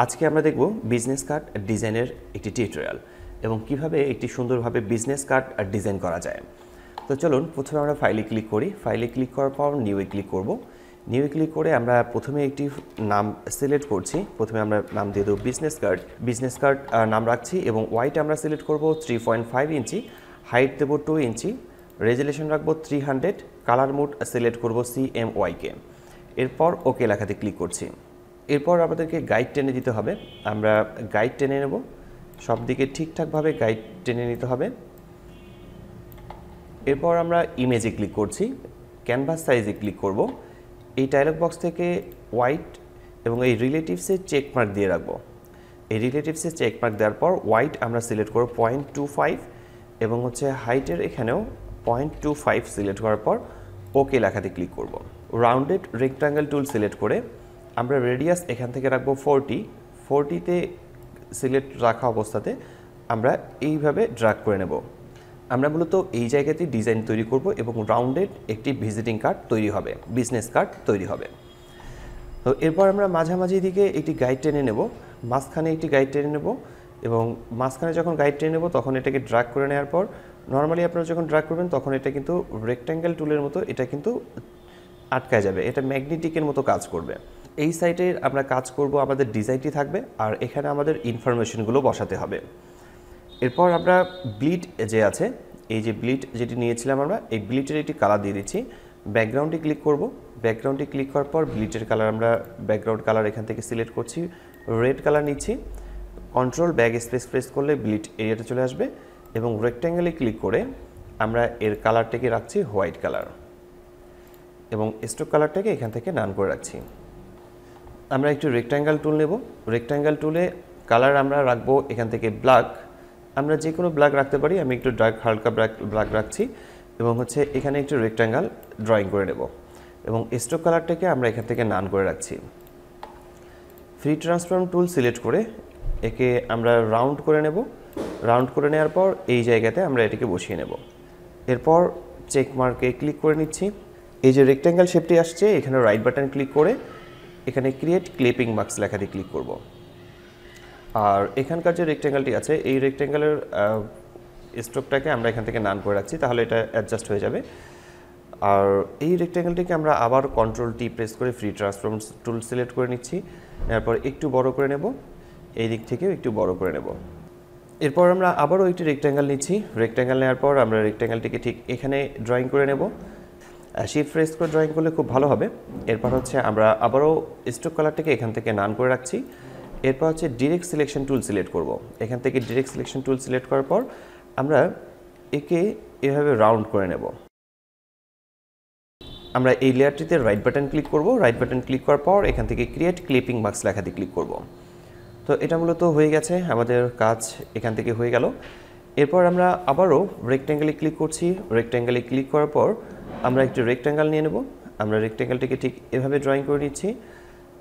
আজকে আমরা দেখব বিজনেস কার্ড ডিজাইনের একটি টিউটোরিয়াল এবং কিভাবে একটি সুন্দরভাবে বিজনেস কার্ড ডিজাইন করা যায়। তো চলুন প্রথমে আমরা ফাইলে ক্লিক করি। ফাইলে ক্লিক করার পর নিউয়ে ক্লিক করব। নিউয়ে ক্লিক করে আমরা প্রথমে একটি নাম সিলেক্ট করছি। প্রথমে আমরা নাম দিয়ে দেব বিজনেস কার্ড নাম রাখছি এবং ওয়াইট আমরা সিলেক্ট করব 3.5 ইঞ্চি, হাইট দেব 2 ইঞ্চি, রেজুলেশন রাখবো 300, কালার মোড সিলেক্ট করব CMYK। এরপর ওকে লেখাতে ক্লিক করছি। এরপর আমাদেরকে গাইড টেনে দিতে হবে। আমরা গাইড টেনে নেব, সব দিকে ঠিকঠাকভাবে গাইড টেনে নিতে হবে। এরপর আমরা ইমেজে ক্লিক করছি, ক্যানভাস সাইজে ক্লিক করব। এই ডায়লগ বক্স থেকে হোয়াইট এবং এই রিলেটিভসে চেক মার্ক দিয়ে রাখবো। এই রিলেটিভসে চেক মার্ক দেওয়ার পর হোয়াইট আমরা সিলেক্ট করব 0.25 এবং হাইটের এখানেও 0.25 সিলেক্ট করার পর ওকে লেখাতে ক্লিক করব। রাউন্ডেড রেক্ট্যাঙ্গেল টুল সিলেক্ট করে আমরা রেডিয়াস এখান থেকে রাখবো 40তে সিলেক্ট রাখা অবস্থাতে আমরা এইভাবে ড্র্যাগ করে নেব। আমরা মূলত এই জায়গাতেই ডিজাইন তৈরি করব এবং রাউন্ডেড একটি ভিজিটিং কার্ড তৈরি হবে, বিজনেস কার্ড তৈরি হবে। তো এরপর আমরা মাঝামাঝি দিকে একটি গাইড টেনে নেব, মাঝখানে একটি গাইড টেনে নেব এবং মাঝখানে যখন গাইড টেনে নেব তখন এটাকে ড্র্যাগ করে নেওয়ার পর নর্মালি আপনারা যখন ড্র্যাগ করবেন তখন এটা কিন্তু রেক্ট্যাঙ্গেল টুলের মতো এটা কিন্তু আটকায় যাবে, এটা ম্যাগনেটিকের মতো কাজ করবে। এই সাইটে আমরা কাজ করব, আমাদের ডিজাইনটি থাকবে আর এখানে আমাদের ইনফরমেশনগুলো বসাতে হবে। এরপর আমরা ব্লিড যে আছে, এই যে ব্লিড যেটি নিয়েছিলাম আমরা, এই ব্লিডের একটি কালার দিয়ে দিচ্ছি। ব্যাকগ্রাউন্ডে ক্লিক করব, ব্যাকগ্রাউন্ডে ক্লিক করার পর ব্লিডের কালার আমরা ব্যাকগ্রাউন্ড কালার এখান থেকে সিলেক্ট করছি, রেড কালার নিচ্ছি। কন্ট্রোল ব্যাক স্পেস প্রেস করলে ব্লিড এরিয়াটা চলে আসবে এবং রেক্ট্যাঙ্গেলে ক্লিক করে আমরা এর কালারটাকে রাখছি হোয়াইট কালার এবং স্ট্রোক কালারটাকে এখান থেকে নান করে রাখছি। আমরা একটু রেক্ট্যাঙ্গেল টুল নেব, রেক্ট্যাঙ্গেল টুলে কালার আমরা রাখবো এখান থেকে ব্ল্যাক, আমরা যে কোনো ব্ল্যাক রাখতে পারি, আমি একটু ডার্ক হালকা ব্ল্যাক রাখছি এবং এখানে একটু রেক্ট্যাঙ্গেল ড্রয়িং করে নেব এবং স্ট্রোক কালারটাকে আমরা এখান থেকে নান করে রাখছি। ফ্রি ট্রান্সফর্ম টুল সিলেক্ট করে একে আমরা রাউন্ড করে নেব। রাউন্ড করে নেওয়ার পর এই জায়গাতে আমরা এটাকে বসিয়ে নেব। এরপর চেক মার্কে ক্লিক করে নিচ্ছি। এই যে রেক্ট্যাঙ্গেল শেপটি আসছে এখানে রাইট বাটন ক্লিক করে এখানে ক্রিয়েট ক্লিপিং মার্কস লেখাতে ক্লিক করব। আর এখানকার যে রেক্ট্যাঙ্গেলটি আছে এই রেক্ট্যাঙ্গেলের স্ট্রোকটাকে আমরা এখান থেকে নান করে রাখছি, তাহলে এটা অ্যাডজাস্ট হয়ে যাবে। আর এই রেক্ট্যাঙ্গেলটিকে আমরা আবার কন্ট্রোল টি প্রেস করে ফ্রি ট্রান্সফর্ম টুল সিলেক্ট করে নিচ্ছি। এরপর একটু বড় করে নেব, এই দিক থেকেও একটু বড় করে নেব। এরপর আমরা আবারও একটি রেক্ট্যাঙ্গেল নিচ্ছি, রেক্ট্যাঙ্গেল নেওয়ার পর আমরা রেক্ট্যাঙ্গেলটিকে ঠিক এখানে ড্রয়িং করে নেব। শিফট প্রেস করে ড্রয়িং করলে খুব ভালো হবে। এরপর আমরা আবারও স্ট্রোক কালারটাকে এখান থেকে নান করে রাখছি। এরপর ডিরেক্ট সিলেকশন টুল সিলেক্ট করব। এখান থেকে ডিরেক্ট সিলেকশন টুল সিলেক্ট করার পর আমরা একে এভাবে রাউন্ড করে নেব। আমরা এই লেয়ারটিতে রাইট বাটন ক্লিক করব, রাইট বাটন ক্লিক করার পর এখান থেকে ক্রিয়েট ক্লিপিং মার্কস লেখাতে ক্লিক করব। তো এটা মূলত হয়ে গেছে, আমাদের কাজ এখান থেকে হয়ে গেল। এরপর আমরা আবারও রেক্ট্যাঙ্গেলে ক্লিক করছি, রেক্ট্যাঙ্গেলে ক্লিক করার পর আমরা একটি রেক্ট্যাঙ্গেল নিয়ে নেব। আমরা রেক্ট্যাঙ্গেলটিকে ঠিক এভাবে ড্রয়িং করে নিচ্ছি।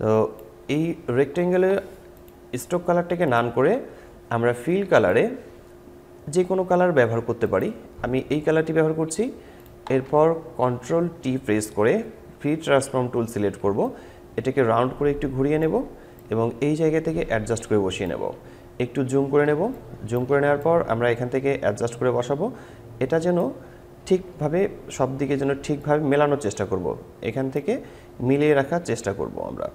তো এই রেক্ট্যাঙ্গেলে স্ট্রোক কালারটাকে নান করে আমরা ফিল কালারে যে কোনো কালার ব্যবহার করতে পারি, আমি এই কালারটি ব্যবহার করছি। এরপর কন্ট্রোল টি প্রেস করে ফ্রি ট্রান্সফর্ম টুল সিলেক্ট করব, এটাকে রাউন্ড করে একটু ঘুরিয়ে নেব এবং এই জায়গা থেকে অ্যাডজাস্ট করে বসিয়ে নেব। একটু জুম করে নেব, জুম করে নেওয়ার পর আমরা এখান থেকে অ্যাডজাস্ট করে বসাবো। এটা যেন ঠিকভাবে সব দিকে যেন ঠিকভাবে মেলানোর চেষ্টা করব, এখান থেকে মিলিয়ে রাখার চেষ্টা করব। আমরা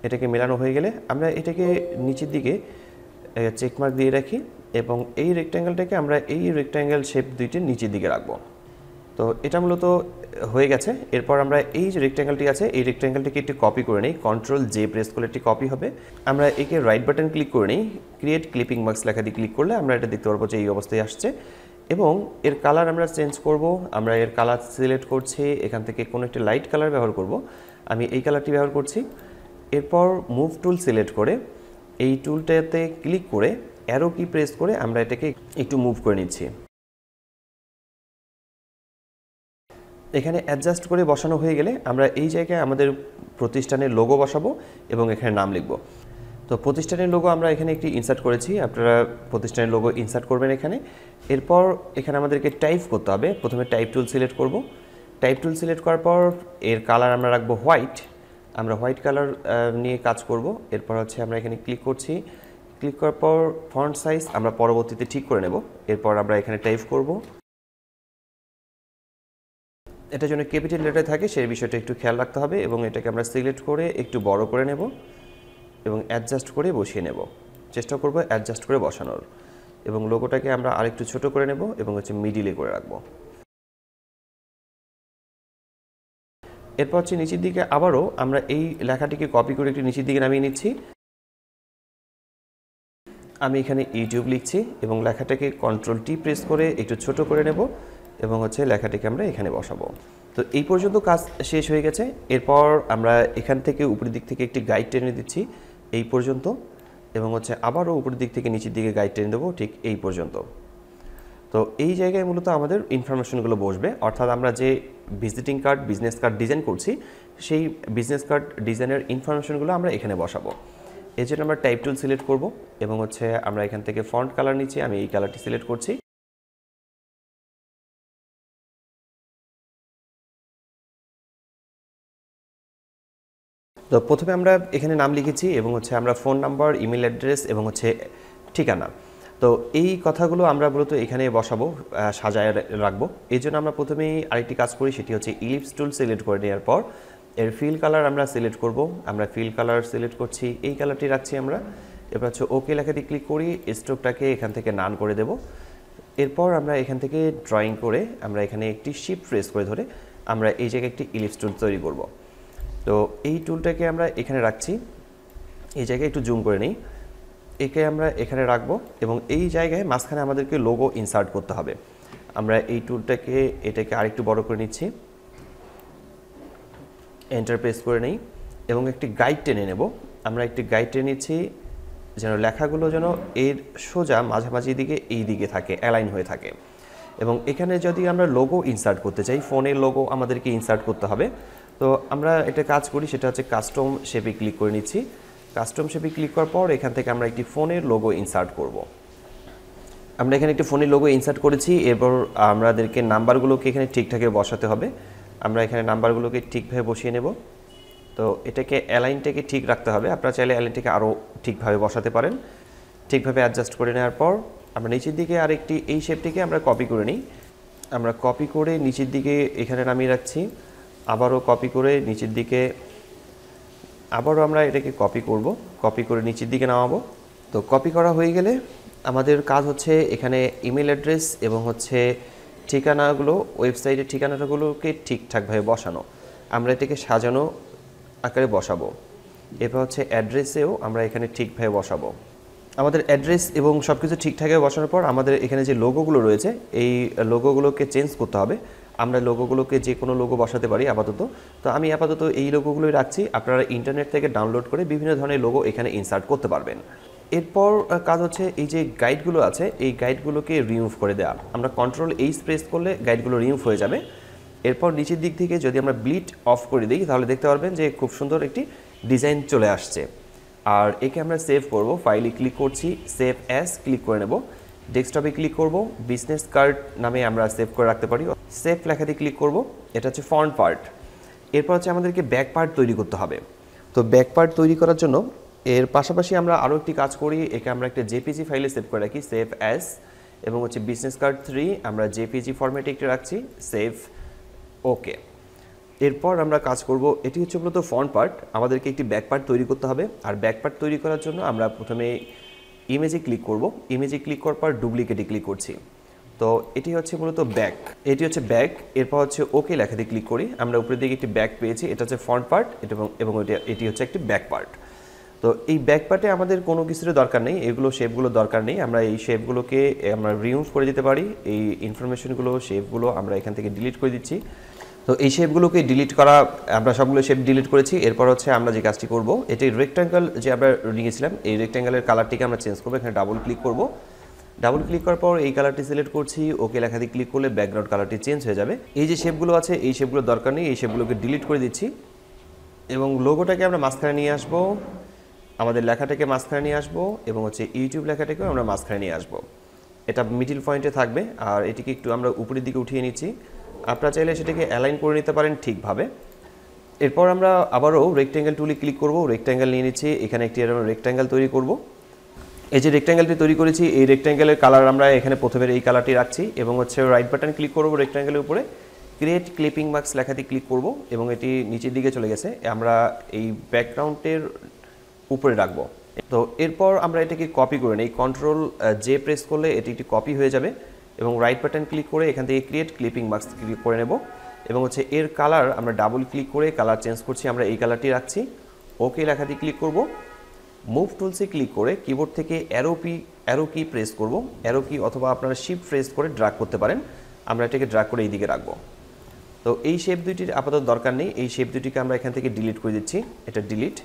এটাকে মেলানো হয়ে গেলে আমরা এটাকে নিচের দিকে চেকমার্ক দিয়ে রাখি এবং এই রেক্ট্যাঙ্গেলটাকে আমরা এই রেক্ট্যাঙ্গেল শেপ দুইটির নিচের দিকে রাখবো। তো এটা মূলত হয়ে গেছে। এরপর আমরা এই যে রেক্ট্যাঙ্গেলটি আছে এই রেক্ট্যাঙ্গেলটিকে একটি কপি করে নিই, কন্ট্রোল জে প্রেস করলে একটি কপি হবে। আমরা একে রাইট বাটন ক্লিক করে নিই, ক্রিয়েট ক্লিপিং মার্কস লেখা দিয়ে ক্লিক করলে আমরা এটা দেখতে পারবো যে এই অবস্থায় আসছে এবং এর কালার আমরা চেঞ্জ করব। আমরা এর কালার সিলেক্ট করছি, এখান থেকে কোনো একটি লাইট কালার ব্যবহার করব, আমি এই কালারটি ব্যবহার করছি। এরপর মুভ টুল সিলেক্ট করে এই টুলটাতে ক্লিক করে অ্যারো কি প্রেস করে আমরা এটাকে একটু মুভ করে নিচ্ছি। এখানে অ্যাডজাস্ট করে বসানো হয়ে গেলে আমরা এই জায়গায় আমাদের প্রতিষ্ঠানের লোগো বসাবো এবং এখানে নাম লিখব। তো প্রতিষ্ঠানের লোগো আমরা এখানে একটি ইনসার্ট করেছি, আপনারা প্রতিষ্ঠানের লোগো ইনসার্ট করবেন এখানে। এরপর এখানে আমাদেরকে টাইপ করতে হবে, প্রথমে টাইপ টুল সিলেক্ট করব। টাইপ টুল সিলেক্ট করার পর এর কালার আমরা রাখবো হোয়াইট আমরা হোয়াইট কালার নিয়ে কাজ করব। এরপর হচ্ছে আমরা এখানে ক্লিক করছি, ক্লিক করার পর ফন্ট সাইজ আমরা পরবর্তীতে ঠিক করে নেব। এরপর আমরা এখানে টাইপ করব, এটা যেন ক্যাপিটাল লেটারে থাকে সেই বিষয়টা একটু খেয়াল রাখতে হবে এবং এটাকে আমরা সিলেক্ট করে একটু বড় করে নেব এবং অ্যাডজাস্ট করে বসিয়ে নেব। চেষ্টা করব অ্যাডজাস্ট করে বসানোর এবং লোগোটাকে আমরা আরেকটু ছোট করে নেব এবং হচ্ছে মিডিলে করে রাখবো। এরপর হচ্ছে নিচের দিকে আবারও আমরা এই লেখাটিকে কপি করে একটু নিচের দিকে নামিয়ে নিচ্ছি। আমি এখানে ইউটিউব লিখছি এবং লেখাটাকে কন্ট্রোল টি প্রেস করে একটু ছোট করে নেব এবং হচ্ছে লেখাটিকে আমরা এখানে বসাবো। তো এই পর্যন্ত কাজ শেষ হয়ে গেছে। এরপর আমরা এখান থেকে উপরের দিক থেকে একটি গাইড টেনে দিচ্ছি এই পর্যন্ত এবং হচ্ছে আবারও উপরের দিক থেকে নিচের দিকে গাইড টেনে দেবো ঠিক এই পর্যন্ত। তো এই জায়গায় মূলত আমাদের ইনফরমেশনগুলো বসবে, অর্থাৎ আমরা যে visiting card, business card design করছি সেই বিজনেস কার্ড ডিজাইনের ইনফরমেশনগুলো আমরা এখানে বসাবো। এই জন্য আমরা টাইপ টুল সিলেক্ট করব এবং হচ্ছে আমরা এখান থেকে ফন্ট কালার নিচ্ছি, আমি এই কালারটি সিলেক্ট করছি। তো প্রথমে আমরা এখানে নাম লিখেছি এবং হচ্ছে আমরা ফোন নাম্বার, ইমেল অ্যাড্রেস এবং হচ্ছে ঠিকানা। তো এই কথাগুলো আমরা মূলত এখানে বসাবো, সাজায় রাখবো। এই জন্য আমরা প্রথমেই আরেকটি কাজ করি, সেটি হচ্ছে ইলিপস টুল সিলেক্ট করে নেওয়ার পর এর ফিল কালার আমরা সিলেক্ট করব। আমরা ফিল কালার সিলেক্ট করছি, এই কালারটি রাখছি আমরা। এরপর হচ্ছে ওকে লেখাটি ক্লিক করি, স্ট্রোকটাকে এখান থেকে নান করে দেব। এরপর আমরা এখান থেকে ড্রয়িং করে আমরা এখানে একটি শিফট প্রেস করে ধরে আমরা এই জায়গায় একটি ইলিপস টুল তৈরি করব। তো এই টুলটাকে আমরা এখানে রাখছি, এই জায়গায় একটু জুম করে নিই, একে আমরা এখানে রাখবো এবং এই জায়গায় মাঝখানে আমাদেরকে লোগো ইনসার্ট করতে হবে। আমরা এই টুলটাকে এটাকে আরেকটু বড় করে নিচ্ছি, এন্টার প্রেস করে নিই এবং একটি গাইড টেনে নেব। আমরা একটি গাইড টেনে নিচ্ছি যেন লেখাগুলো যেন এর সোজা মাঝামাঝি দিকে এই দিকে থাকে, অ্যালাইন হয়ে থাকে। এবং এখানে যদি আমরা লোগো ইনসার্ট করতে চাই, ফোনের লোগো আমাদেরকে ইনসার্ট করতে হবে। তো আমরা এটা কাজ করি, সেটা হচ্ছে কাস্টম শেপে ক্লিক করে নিচ্ছি। কাস্টম শেপে ক্লিক করার পর এখান থেকে আমরা একটি ফোনের লোগো ইনসার্ট করব। আমরা এখানে একটি ফোনের লোগো ইনসার্ট করেছি। এরপর আমাদেরকে নাম্বারগুলোকে এখানে ঠিকঠাক বসাতে হবে। আমরা এখানে নাম্বারগুলোকে ঠিকভাবে বসিয়ে নেব। তো এটাকে অ্যালাইনটাকে ঠিক রাখতে হবে, আপনারা চাইলে অ্যালাইনটাকে আরও ঠিকভাবে বসাতে পারেন। ঠিকভাবে অ্যাডজাস্ট করে নেওয়ার পর আমরা নিচের দিকে আরেকটি এই শেপটিকে আমরা কপি করে নিই। আমরা কপি করে নিচের দিকে এখানে নামিয়ে রাখছি, আবারও কপি করে নিচের দিকে, আবারও আমরা এটাকে কপি করব, কপি করে নিচের দিকে নামাবো। তো কপি করা হয়ে গেলে আমাদের কাজ হচ্ছে এখানে ইমেল অ্যাড্রেস এবং হচ্ছে ঠিকানাগুলো, ওয়েবসাইটের ঠিকানাগুলোকে ঠিকঠাকভাবে বসানো। আমরা এটাকে সাজানো আকারে বসাবো। এরপর হচ্ছে অ্যাড্রেসেও আমরা এখানে ঠিকভাবে বসাবো। আমাদের অ্যাড্রেস এবং সব কিছু ঠিকঠাকভাবে বসানোর পর আমাদের এখানে যে লোগোগুলো রয়েছে এই লোগোগুলোকে চেঞ্জ করতে হবে। আমরা লোগোগুলোকে যে কোনো লোগো বসাতে পারি আপাতত। তো আমি আপাতত এই লোগোগুলোই রাখছি, আপনারা ইন্টারনেট থেকে ডাউনলোড করে বিভিন্ন ধরনের লোগো এখানে ইনসার্ট করতে পারবেন। এরপর কাজ হচ্ছে এই যে গাইডগুলো আছে এই গাইডগুলোকে রিমুভ করে দেওয়া। আমরা কন্ট্রোল এইচ প্রেস করলে গাইডগুলো রিমুভ হয়ে যাবে। এরপর নিচের দিক থেকে যদি আমরা ব্লিড অফ করে দিই তাহলে দেখতে পারবেন যে খুব সুন্দর একটি ডিজাইন চলে আসছে। আর একে আমরা সেভ করব, ফাইলে ক্লিক করছি, সেভ অ্যাজ ক্লিক করে নেব, ডেস্কটপে ক্লিক করব, বিজনেস কার্ড নামে আমরা সেভ করে রাখতে পারি। সেভ লেখাতে ক্লিক করব, এটা হচ্ছে ফ্রন্ট পার্ট। এরপর হচ্ছে আমাদেরকে ব্যাক পার্ট তৈরি করতে হবে। তো ব্যাক পার্ট তৈরি করার জন্য এর পাশাপাশি আমরা আরও একটি কাজ করি, একে আমরা একটা জেপিজি ফাইলে সেভ করে রাখি, সেভ অ্যাজ, এবং হচ্ছে বিজনেস কার্ড 3 আমরা জেপিজি ফরম্যাটে একটি রাখছি, সেভ ওকে। এরপর আমরা কাজ করব, এটি হচ্ছে মূলত ফ্রন্ট পার্ট, আমাদেরকে একটি ব্যাক পার্ট তৈরি করতে হবে। আর ব্যাক পার্ট তৈরি করার জন্য আমরা প্রথমে ইমেজে ক্লিক করব, ইমেজে ক্লিক করার পর ডুপ্লিকেটে ক্লিক করছি। তো এটি হচ্ছে মূলত ব্যাক, এটি হচ্ছে ব্যাক। এরপর হচ্ছে ওকে লেখাতে ক্লিক করি, আমরা উপরের দিকে একটি ব্যাক পেয়েছি, এটা হচ্ছে ফ্রন্ট পার্ট এবং এটি হচ্ছে একটি ব্যাক পার্ট। তো এই ব্যাক পার্টে আমাদের কোনো কিছুর দরকার নেই, এগুলো শেপগুলো দরকার নেই, আমরা এই শেপগুলোকে আমরা রিমুভ করে দিতে পারি। এই ইনফরমেশনগুলো, শেপগুলো আমরা এখান থেকে ডিলিট করে দিচ্ছি। তো এই শেপগুলোকে ডিলিট করা, আমরা সবগুলো শেপ ডিলিট করেছি। এরপর হচ্ছে আমরা যে কাজটি করব, এটি রেক্ট্যাঙ্গেল যে আমরা নিয়েছিলাম এই রেক্ট্যাঙ্গেলের কালারটিকে আমরা চেঞ্জ করবো। এখানে ডাবল ক্লিক করব, ডাবল ক্লিক করার পর এই কালারটি সিলেক্ট করছি, ওকে লেখা দিয়ে ক্লিক করলে ব্যাকগ্রাউন্ড কালারটি চেঞ্জ হয়ে যাবে। এই যে শেপগুলো আছে এই শেপগুলোর দরকার নেই, এই শেপগুলোকে ডিলিট করে দিচ্ছি এবং লোগোটাকে আমরা মাঝখানে নিয়ে আসবো, আমাদের লেখাটাকে মাঝখানে নিয়ে আসবো এবং হচ্ছে ইউটিউব লেখাটাকেও আমরা মাঝখানে নিয়ে আসবো। এটা মিডিল পয়েন্টে থাকবে আর এটিকে একটু আমরা উপরের দিকে উঠিয়ে নিচ্ছি। আপনারা চাইলে সেটাকে অ্যালাইন করে নিতে পারেন ঠিকভাবে। এরপর আমরা আবারও রেক্ট্যাঙ্গেল টুলে ক্লিক করব, রেক্ট্যাঙ্গেল নিয়ে নিচ্ছি, এখানে একটি রেক্ট্যাঙ্গেল তৈরি করব। এই যে রেক্ট্যাঙ্গেলটি তৈরি করেছি, এই রেক্ট্যাঙ্গেলের কালার আমরা এখানে প্রথমের এই কালারটি রাখছি এবং হচ্ছে রাইট বাটন ক্লিক করব রেক্ট্যাঙ্গেলের উপরে, ক্রিয়েট ক্লিপিং মার্কস লেখাটি ক্লিক করব এবং এটি নিচের দিকে চলে গেছে, আমরা এই ব্যাকগ্রাউন্ডের উপরে রাখবো। তো এরপর আমরা এটাকে কপি করে নিই, কন্ট্রোল জে প্রেস করলে এটি একটি কপি হয়ে যাবে এবং রাইট বাটন ক্লিক করে এখান থেকে ক্রিয়েট ক্লিপিং মার্কস ক্লিক করে নেব এবং হচ্ছে এর কালার আমরা ডাবল ক্লিক করে কালার চেঞ্জ করছি, আমরা এই কালারটি রাখছি, ওকে লেখাটি ক্লিক করব। মুভ টুলসে ক্লিক করে কিবোর্ড থেকে অ্যারো কি প্রেস করব, অ্যারো কি অথবা আপনারা শিফট প্রেস করে ড্র্যাগ করতে পারেন, আমরা এটাকে ড্র্যাগ করে এই দিকে রাখবো। তো এই শেপ দুইটির আপাতত দরকার নেই, এই শেপ দুটিকে আমরা এখান থেকে ডিলিট করে দিচ্ছি, এটা ডিলিট।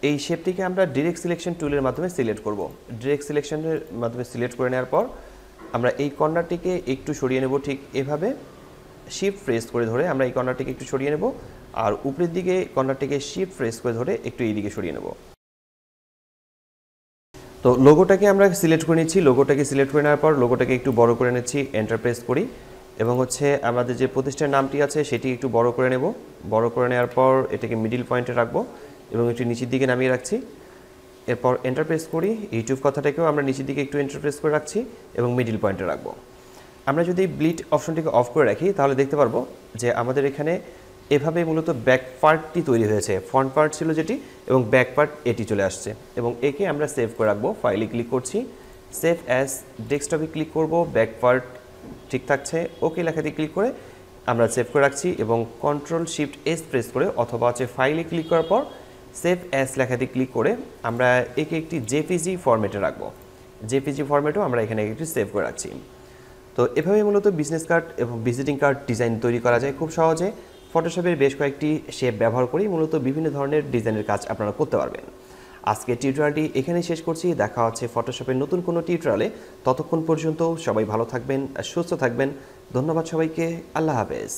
এই শেপটিকে আমরা ডিরেক্ট সিলেকশন টুলের মাধ্যমে সিলেক্ট করব, ডিরেক্ট সিলেকশনের মাধ্যমে সিলেক্ট করে নেওয়ার পর আমরা এই কর্নারটিকে একটু সরিয়ে নেব, ঠিক এভাবে শিফট প্রেস করে ধরে আমরা এই কর্নারটিকে একটু সরিয়ে নেব আর উপরের দিকে কর্নারটিকে শিফট প্রেস করে ধরে একটু এই দিকে সরিয়ে নেব। তো লোগোটাকে আমরা সিলেক্ট করে নিচ্ছি, লোগোটাকে সিলেক্ট করে নেওয়ার পর লোগোটাকে একটু বড় করে নিচ্ছি, এন্টার প্রেস করি এবং হচ্ছে আমাদের যে প্রতিষ্ঠানের নামটি আছে সেটি একটু বড় করে নেব, বড় করে নেওয়ার পর এটাকে মিডিল পয়েন্টে রাখবো এবং একটু নিচের দিকে নামিয়ে রাখছি। এরপর এন্টার প্রেস করি, ইউটিউব কথাটাকেও আমরা নিচের দিকে একটু এন্টার প্রেস করে রাখছি এবং মিডিল পয়েন্টে রাখবো। আমরা যদি ব্লিড অপশনটিকে অফ করে রাখি তাহলে দেখতে পারবো যে আমাদের এখানে এভাবে মূলত ব্যাক পার্টটি তৈরি হয়েছে, ফ্রন্ট পার্ট ছিল যেটি এবং ব্যাক পার্ট এটি চলে আসছে এবং একে আমরা সেভ করে রাখবো। ফাইলে ক্লিক করছি, সেভ অ্যাজ ডেস্কটপে ক্লিক করব, ব্যাক পার্ট ঠিক থাকছে, ওকে লেখাতে ক্লিক করে আমরা সেভ করে রাখছি এবং কন্ট্রোল শিফট এস প্রেস করে অথবা হচ্ছে ফাইলে ক্লিক করার পর সেভ অ্যাজ লেখাতে ক্লিক করে আমরা একে একটি জেপিজি ফরম্যাটে রাখবো, জেপিজি ফরম্যাটেও আমরা এখানে একটি সেভ করে রাখছি। তো এভাবে মূলত বিজনেস কার্ড এবং ভিজিটিং কার্ড ডিজাইন তৈরি করা যায় খুব সহজে। ফটোশপের বেশ কয়েকটি শেপ ব্যবহার করেই মূলত বিভিন্ন ধরনের ডিজাইনের কাজ আপনারা করতে পারবেন। আজকে টিউটোরিয়ালটি এখানেই শেষ করছি, দেখা হচ্ছে ফটোশপের নতুন কোনো টিউটোরিয়ালে। ততক্ষণ পর্যন্ত সবাই ভালো থাকবেন, সুস্থ থাকবেন। ধন্যবাদ সবাইকে, আল্লাহ হাফেজ।